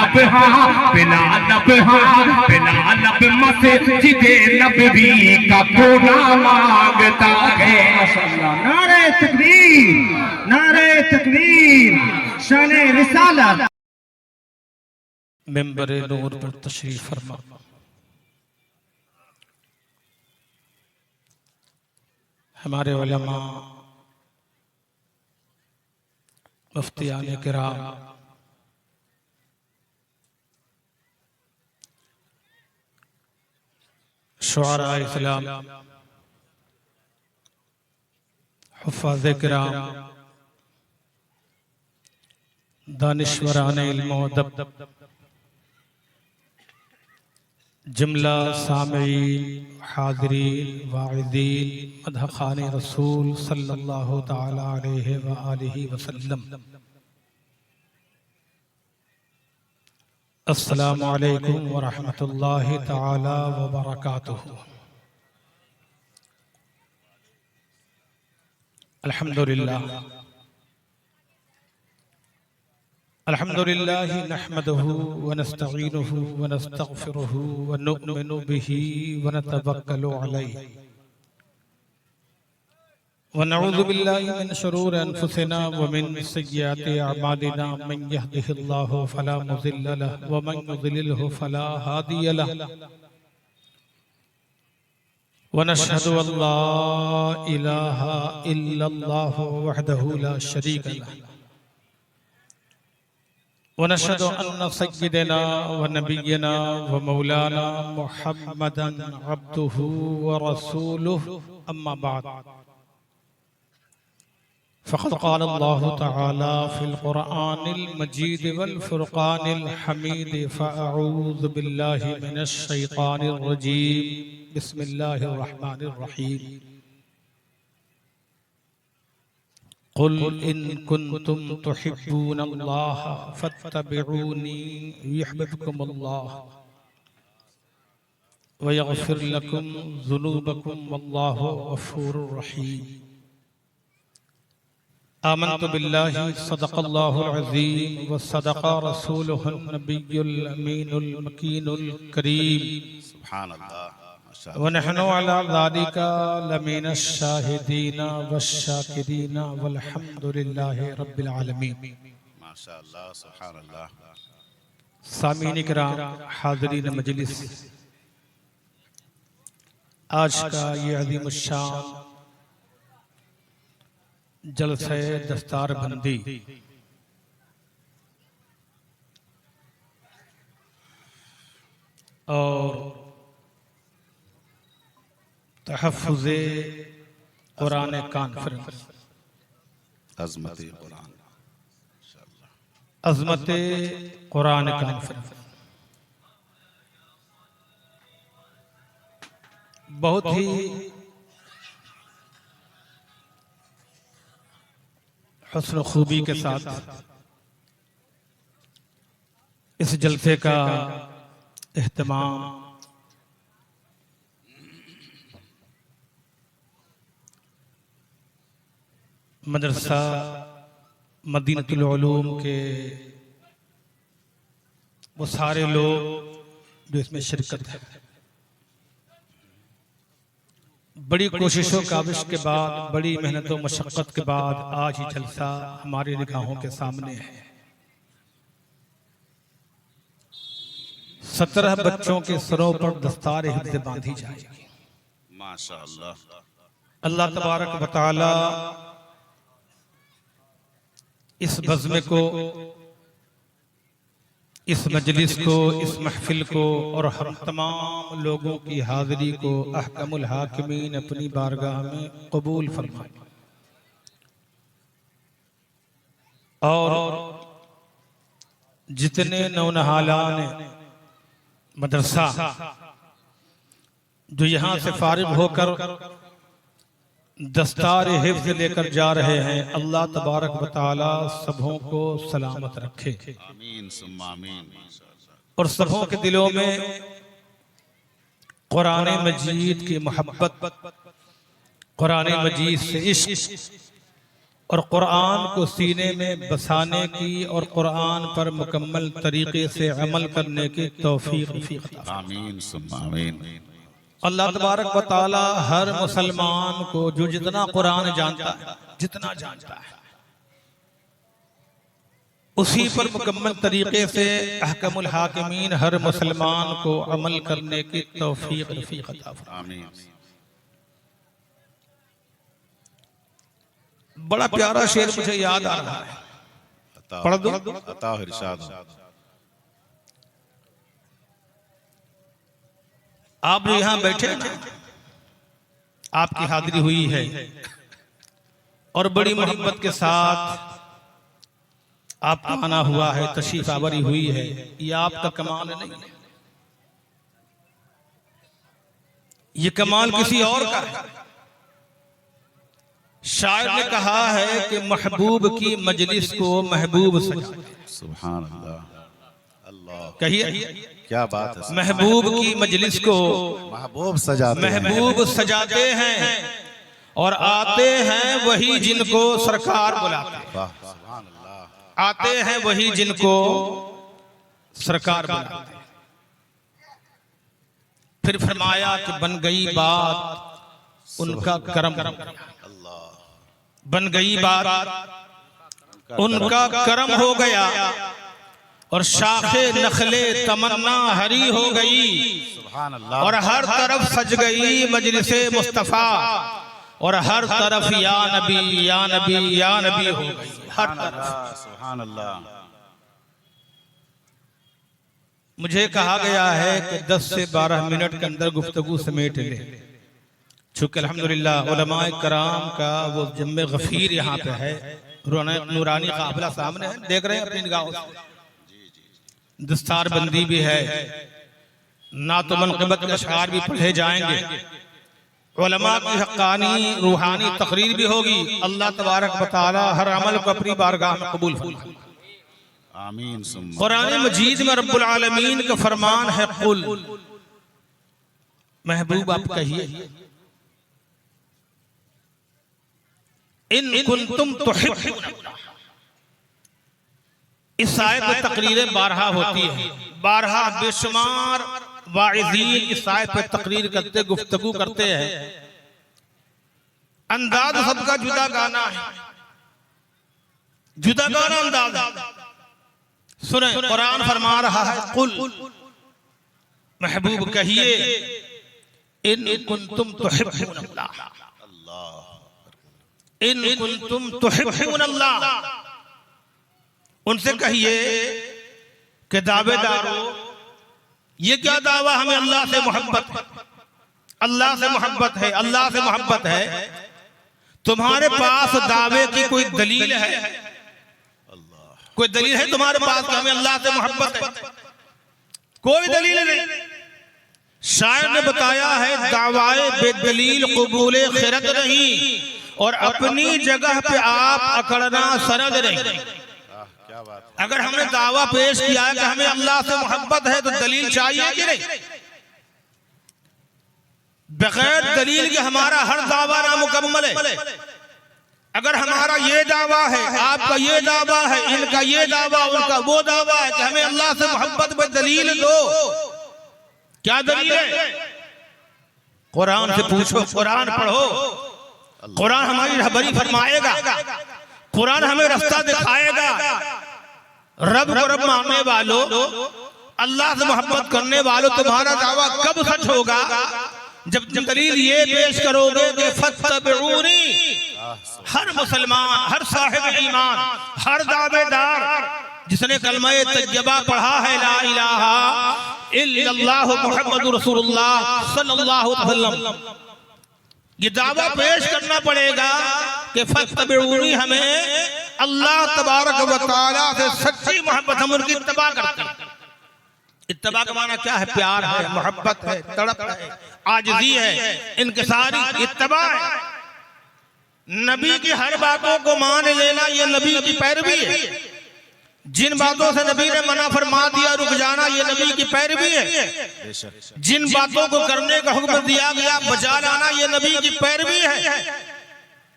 लब हाँ बिला लब हाँ बिला लब मस्जिदे नबवी का कोना मांगता है। माशाअल्लाह, नारे तकबीर, नारे तकबीर, शाने रिसालत। मिंबर नूर पर तशरीफ फरमा। हमारे उलमा, मुफ्तियान किराम, शुआरा इस्लाम, हुफ़ाज़ किराम, दानिश्वरान इल्म व अदब, जुमला सामीईन, हाज़िरीन, वाइज़ीन, मदहख़ाने रसूल सल्लल्लाहु तआला अलैहि व आलिहि वसल्लम। अस्सलामु अलैकुम व रहमतुल्लाहि तआला व बरकातुहू। अल्हम्दुलिल्लाह अल्हम्दुलिल्लाह नहमदुहु व नस्तईनुहु व नस्तगफिरुहु व नु'मिनु बिही व नतवक्कलु अलैहि व नऊज़ु बिल्लाहि मिन शुरूरि अनफुसिना व मिन सय्यिआति अअमालिना मन यहदिहिल्लाहु फला मुज़िल्ल लहु व मन युज़लिलहु फला हादिय लहु व नशहदु अल्ला इलाहा इल्लल्लाहु वहदहु ला शरीका लहु वनशहदु अन्न सय्यिदना व नबिय्यना व मौलाना मुहम्मदन अब्दुहु व रसूलुहु अम्मा बाद फ़क़द क़ाल अल्लाहु तआला फ़िल क़ुरआनिल मजीद वल फ़ुरक़ानिल हमीद फ़अऊज़ु बिल्लाहि मिनश शैतानिर रजीम बिस्मिल्लाहिर रहमानिर रहीम। क़ुल इन कुन्तुम तुहिब्बूनल्लाह फ़त्तबिऊनी युहब्बुकुमुल्लाह व यग़फ़िर लकुम ज़ुनूबकुम वल्लाहु गफ़ूरुर रहीम। आमन्तु बिल्लाहि सदक़ल्लाहुल अज़ीम व सदक़ रसूलुहुन नबियुल अमीनुल मकीनुल करीम। सुब्हानअल्लाह व नहनु अला ज़ालिका लमिनश शाहिदीन वश्शाकिरीन वल्हम्दुलिल्लाहि रब्बिल आलमीन। माशाअल्लाह सुब्हानअल्लाह। सामीन किराम, हाज़रीन मजलिस, आज का ये अज़ीमुश्शान जलसे दस्तार बंदी और तहफ़्फ़ुज़े कुरान कॉन्फ्रेंस, अज़मत कुरान, अज़मत कुरान कॉन्फ्रेंस बहुत ही हुस्न खूबी के साथ इस जलसे का एहतमाम मदरसा मदीनतुल उलूम के वो सारे लोग जो इसमें शिरकत है, बड़ी कोशिशों काविश के बाद, बड़ी मेहनत और मशक्क़त के बाद आज ये जलसा हमारी निगाहों के सामने है। 17 बच्चों के सरों पर दस्तार हिफ्ज़ बांधी जाएगी। माशाअल्लाह। अल्लाह तबारक व तआला इस बज़्म को, इस मजलिस को, इस महफिल को और हम तमाम लोगों की हाज़िरी को अहकमुल हाकिमीन अपनी बारगाह में कबूल फरमाए और जितने नौनहालान मदरसा जो यहाँ से फारिग होकर दस्तार हिफ्ज़ लेकर जा रहे हैं, अल्लाह तबारक व तआला सबों को सलामत रखे आमीन सुम्मा आमीन। और सबों के दिलों में कुरान मजीद की मोहब्बत, कुरान मजीद से इश्क और कुरान को सीने में बसाने की और कुरान पर मुकम्मल तरीके से अमल करने की तौफीक नसीब फरमा। आमीन सुम्मा आमीन। अल्लाह तबारक व तआला हर मुसलमान को जो जितना कुरान जानता है, जितना जानता है, उसी पर मुकम्मल तरीके से अहकमुल हाकिमीन हर मुसलमान को अमल करने की तौफीक नसीब फरमा। आमीन। बड़ा प्यारा शेर मुझे याद आ रहा है, पढ़ दो। अता इरशाद। आप जो यहाँ बैठे हैं, आपकी हाजिरी हुई है और बड़ी मोहब्बत के साथ आपका आना हुआ है, तशरीफ आवरी हुई है। ये आपका कमाल नहीं है, ये कमाल किसी और का है। शायर ने कहा है कि महबूब की मजलिस को महबूब सजाते। सुभान अल्लाह। अल्लाह कहिए, क्या बात है। महबूब की मजलिस को महबूब सजाते हैं। महबूब सजाते हैं और आते हैं वही जिनको सरकार बुलाते हैं। वाह सुभान अल्लाह। आते हैं वही जिनको सरकार बुलाते हैं। फिर फरमाया कि बन गई बात उनका करम, बन गई बात उनका करम हो गया और शाखे नखले तमन्ना हरी हो गई सुभान अल्लाह। और हर तरफ सज गई मजलिसे मुस्तफा और हर तरफ या नबी या नबी या नबी हो गई हर तरफ। सुभान अल्लाह। मुझे कहा गया है कि 10 से 12 मिनट के अंदर गुफ्तगू समेट ले, चूँकि अल्हम्दुलिल्लाह उलमाए कराम का वो जम्मे गफीर यहाँ पे है, नूरानी काफिला सामने है, देख रहे हैं अपनी निगाहों से। दस्तार बंदी भी है, नात मनक़बत के अशआर भी पढ़े जाएंगे, उलमा की हक़ानी रूहानी तकरीर भी होगी। अल्लाह तबारक व तआला हर अमल को अपनी बारगाह में कबूल फरमाए। आमीन सुम्मा। कुरान मजीद में रब्बुल आलमीन का फरमान है, कुल महबूब आप कहिए, इन कुंतुम तुहिब्बून अल्लाह। इस आयत में तकरीरें 12 होती है, 12 बेशुमार वाइज़ीन इस आयत पे तकरीर करते, गुफ्तगू करते हैं। अंदाज सबका जुदा गाना है, जुदा गाना अंदाज। सुने, कुरान फरमा रहा है, कुल महबूब कहिए, इन कुंतुम तुहिब्बून अल्लाह, इन कुंतुम तुहिब्बून अल्लाह। उनसे कहिए कि दावेदारों, ये क्या दावा, हमें अल्लाह से मोहब्बत है, अल्लाह से मोहब्बत है, अल्लाह से मोहब्बत है। तुम्हारे पास दावे की कोई दलील है? कोई दलील है तुम्हारे पास कि हमें अल्लाह से मोहब्बत है? कोई दलील नहीं। शायर ने बताया है, दावाए बेदलील कबूले खिरत नहीं और अपनी जगह पे आप अकड़ना सरद नहीं। क्या बात है। अगर हमने दावा पेश किया है कि हमें अल्लाह से मोहब्बत है तो दलील चाहिए कि नहीं? बगैर दलील के हमारा हर दावा नामुकम्मल है। अगर हमारा ये दावा है, आपका ये दावा है, इनका ये दावा, उनका वो दावा है कि हमें अल्लाह से मोहब्बत में दलील दो, क्या दलील है? कुरान से पूछो, कुरान पढ़ो, कुरान हमारी रहबरी फरमाएगा, कुरान हमें रास्ता दिखाएगा। रब को रब मानने वालों, अल्लाह से मोहब्बत करने वालों, तुम्हारा दावा कब सच होगा? जब दलील ये पेश करोगे कि फत्तबिऊनी। हर मुसलमान, हर साहिब ईमान, हर दावेदार जिसने कलमा तय्यबा पढ़ा है, ला इलाहा इल्लल्लाह मुहम्मदुर रसूलुल्लाह सल्लल्लाहु अलैहि वसल्लम, ये दावा पेश करना पड़ेगा कि फत्तबिऊनी, हमें अल्लाह तबारक व तआला से सच्ची मोहब्बत, हम उनकी इत्तबा करते हैं। इत्तबा का माना क्या है? प्यार है, मोहब्बत है, तड़प है, आजिज़ी है, इनकिसारी इत्तबा है। नबी की हर बातों को मान लेना ये नबी की पैरवी है। जिन बातों से नबी ने मना फरमा दिया रुक जाना, ये नबी की पैरवी है। जिन बातों को करने का हुक्म दिया गया बचा लाना, ये नबी की पैरवी है।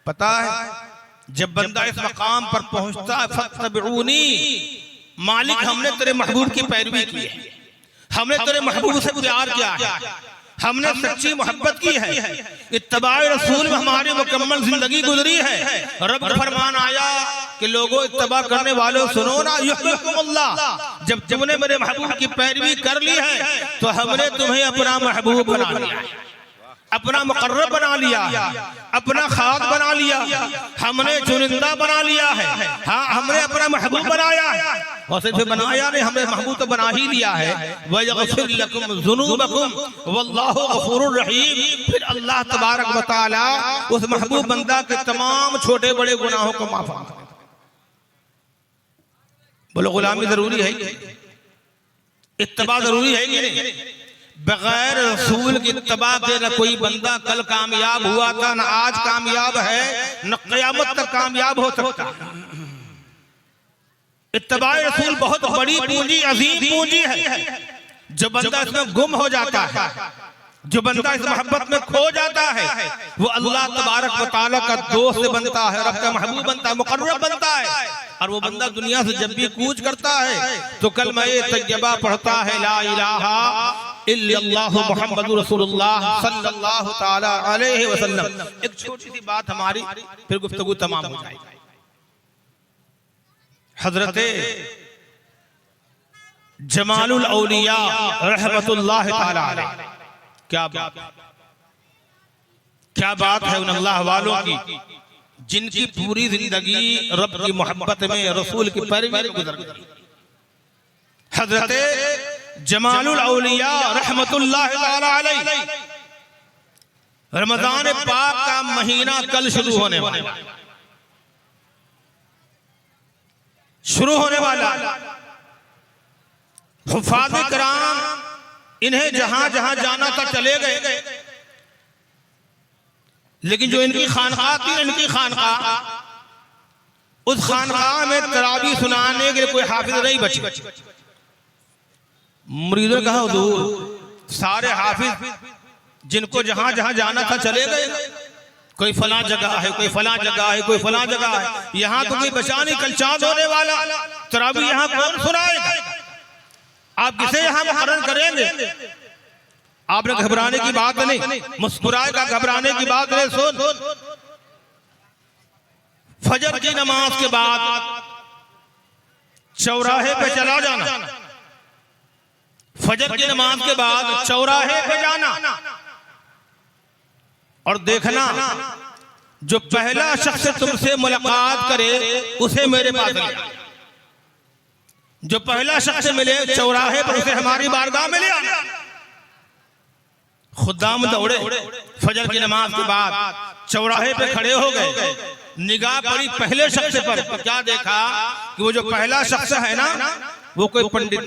पता है जब बंदा इस मकाम पर पहुंचता है, फत्तबिऊनी, मालिक हमने तेरे महबूब की पैरवी की है, हमने तेरे महबूब से प्यार किया है, हमने सच्ची मोहब्बत की है, इत्तबाए रसूल में हमारी मुकम्मल जिंदगी गुजरी है। रब का फरमान आया कि लोगों इत्तबा करने वालों सुनो ना, युहिब्बुकुमुल्लाह, जब तुमने मेरे महबूब की पैरवी कर ली है तो हमने तुम्हें अपना महबूब बना लिया, अपना मुकर्रब बना लिया, अपना खास बना लिया, हमने चुनिंदा बना लिया है। हाँ, हमने अपना महबूब बनाया है, और सिर्फ बनाया नहीं, हमने महबूब तो बना ही लिया है। वयग़फ़िर लकुम ज़ुनूबकुम वल्लाहु गफ़ूरुर रहीम। फिर अल्लाह तबारक व तआला उस महबूब बंदा के तमाम छोटे बड़े गुनाहों को माफ करता है। बोलो, गुलामी जरूरी है, इत्तबा जरूरी है कि नहीं? बगैर रसूल की इत्तबा के न कोई बंदा कल कामयाब हुआ था, न आज कामयाब है, न क़यामत तक कामयाब हो सकता। इत्तबाए रसूल बहुत बड़ी पूंजी, अजीम पूंजी है। जो बंदा इसमें गुम हो जाता है, जो बंदा इस मोहब्बत में खो जाता है, वो अल्लाह तबारक व तआला का दोस्त बनता है, रब का महबूब बनता है, मुकर्रब बनता है। और वो बंदा दुनिया से जब भी कूच करता है तो कलमा तय्यबा पढ़ता है, ला इलाहा इल्लल्लाहु मुहम्मदुर रसूलुल्लाह सल्लल्लाहु तआला अलैहि वसल्लम। एक छोटी सी बात हमारी, फिर गुफ्तगू तमाम हो जाएगी। हजरत जमालुल औलिया रहमतुल्लाह तआला अलैह, क्या बात है उन अल्लाह वालों की जिनकी पूरी जिंदगी रब की मोहब्बत में, रसूल की पैरवी में गुजर गई। हजरत जमालुल औलिया रहमतुल्लाह तआला अलैह, रमजान पाक का महीना कल शुरू होने वाला, हुफ़ाज़ किराम इन्हें जहां जहां जाना था चले गए, लेकिन जो इनकी खानकाह थी, इनकी खानकाह, उस खानकाह में तरावी सुनाने के लिए कोई हाफिज नहीं बचे। मुरीदों ने कहा, हुजूर सारे हाफिज जिनको जहां जहां जाना था चले गए, कोई फला जगह है, कोई फला जगह है, कोई फला जगह है, यहाँ तो कोई बचा नहीं, कल चांद होने वाला, तरावी यहाँ कौन सुनाएगा? आप किसे यहाँ मुकर्रर करेंगे? आपने घबराने की बात नहीं, मुस्कुराएगा, घबराने की बात नहीं। सुन, फजर की नमाज के बाद चौराहे पे चला जाना, फजर की नमाज के बाद चौराहे पे जाना और देखना जो पहला शख्स तुमसे मुलाकात करे उसे मेरे पास ले, जो पहला शख्स मिले चौराहे पर उसे हमारी बारगाह में ले आना। खुदाम दौड़े, फजर की नमाज के बाद चौराहे पे खड़े हो गए, निगाह पड़ी पहले शख्स पर, तो क्या देखा कि वो जो पहला शख्स है ना, वो कोई पंडित,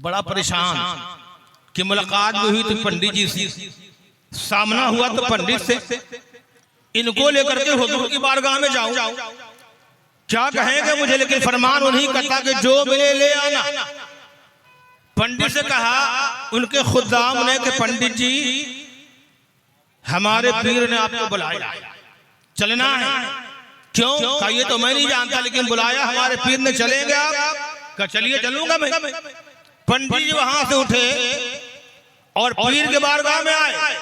बड़ा परेशान कि मुलाकात भी हुई तो पंडित जी से, सामना हुआ तो पंडित से, इनको लेकर के हुजूर की बारगाह में जाऊं, क्या कहेंगे मुझे? लेकिन फरमान उन्हीं का था कि जो मिले ले आना। पंडित से कहा उनके खुदाम ने कि पंडित जी हमारे पीर ने आपको बुलाया, चलना है। क्यों? कहा ये तो मैं नहीं जानता, लेकिन बुलाया हमारे पीर ने, चलेंगे आप? कहा चलिए चलूंगा मैं। पंडित जी वहां से उठे और पीर के बारगाह में आए,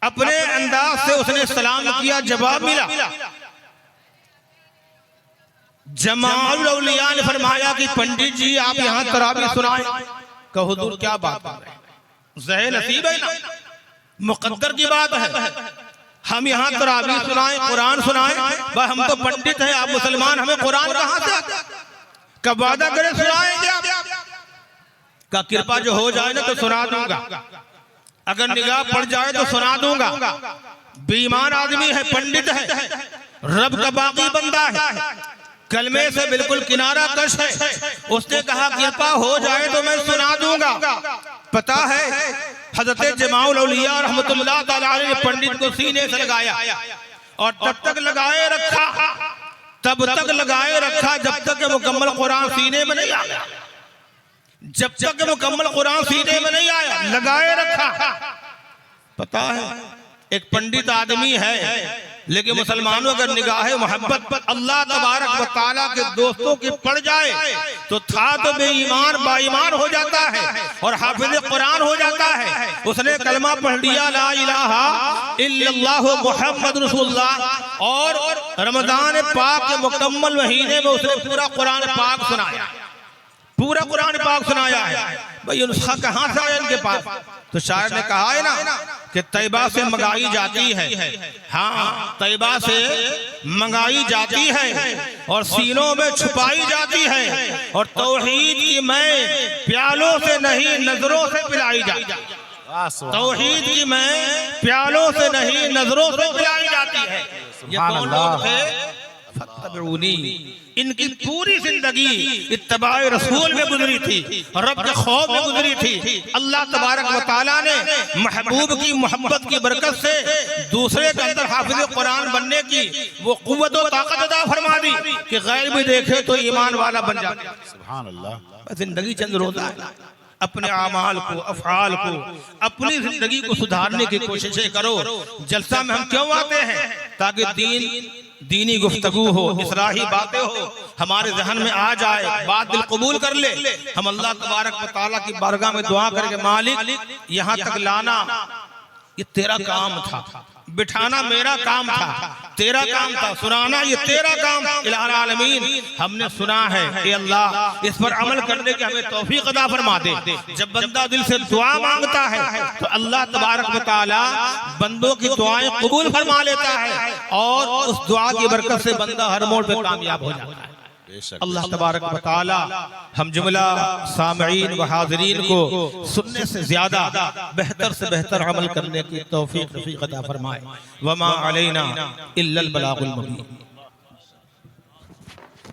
अपने अंदाज से उसने सलाम किया, जवाब मिला। जमालुल औलिया ने फरमाया कि पंडित जी आप यहाँ तरावी सुनाए। कहा हुजूर क्या बात है, ज़हे नसीब है ना, मुकद्दर की बात है, हम यहाँ तरावी सुनाए, कुरान सुनाए? भाई हम तो पंडित हैं, आप मुसलमान, हमें कुरान कहाँ से? कब वादा करे सुनाएंगे आप? का कृपा जो हो जाए ना तो सुना दूंगा, अगर निगाह पड़ जाए तो सुना दूंगा। बेईमान आदमी है, पंडित है, रब का बाकी बंदा है, कलमे से बिल्कुल किनारा कश है। उसने कहा कृपा हो जाए तो मैं सुना दूंगा। पता है हजरत जमाउल औलिया रहमतुल्लाह तआला अलैह ने पंडित को सीने से लगाया और तब तक लगाए रखा, तब तक लगाए रखा जब तक मुकम्मल कुरान सीने में नहीं आया, जब तक मुकम्मल कुरान सीने में नहीं आया, लगाए रखा। पता है एक पंडित आदमी है, लेकिन मुसलमानों अगर निगाह मोहब्बत पर अल्लाह तबारक व तआला के दोस्तों की पड़ जाए तो था तो बेईमान बाईमान हो जाता है और हाफिज कुरान हो जाता है। उसने कलमा पढ़ लिया ला इलाहा इल्लल्लाह मुहम्मद रसूलुल्लाह और रमजान पाक के मुकम्मल महीने में उसने पूरा कुरान पाक सुनाया, पूरा कुरान पाक सुनाया है। भाई नुस्खा कहाँ से आया इनके पास? तो शायर ने कहा है ना कि तैबा से मंगाई जाती है, हाँ तैबा से मंगाई जाती है और सीनों में छुपाई जाती है और तौहीद की मैं प्यालों से नहीं नजरों से पिलाई जाती है। तौहीद की मैं प्यालों से नहीं नजरों से पिलाई जाती है। ये कौन लोग थे? फत्तबिऊनी। इनकी पूरी जिंदगी इत्तबाए रसूल में गुजरी थी, रब के खौफ में गुजरी थी। अल्लाह तबारक व तआला ने महबूब की मोहब्बत की बरकत से दूसरे के अंदर हाफिज कुरान बनने की वो कुव्वत और ताकत अता फरमा दी कि गैर भी देखे तो ईमान वाला बन जाता। सुभान अल्लाह। जिंदगी चंद रोजा है, अपने आमाल को अफआल को अपनी जिंदगी को सुधारने की कोशिशें करो। जलसा में हम क्यों आते हैं? ताकि दीनी गुफ्तगू हो, इस्लाही बातें हो, हमारे जहन में आ जाए, बात दिल कबूल कर ले। हम अल्लाह तबारक व तआला की बारगाह में दुआ करके मालिक यहाँ तक लाना ये तेरा काम था, बिठाना मेरा काम था, तेरा काम था, सुनाना ये तेरा काम था। इलाहुल आलमीन हमने सुना है कि अल्लाह इस पर अमल करने की हमें तौफीक अता फरमा दे। जब बंदा दिल से दुआ मांगता है तो अल्लाह तबारक व तआला बंदों की दुआएं कबूल फरमा लेता है और उस दुआ की बरकत से बंदा हर मोड़ पे कामयाब हो जाता है। अल्लाह तबारक व तआला हम जुमला सामईन व हाज़रीन को सुनने से ज्यादा बेहतर से बेहतर अमल करने की तौफीक अता फरमाए। वमा अलैना इल्लल बलागुल मुबीन।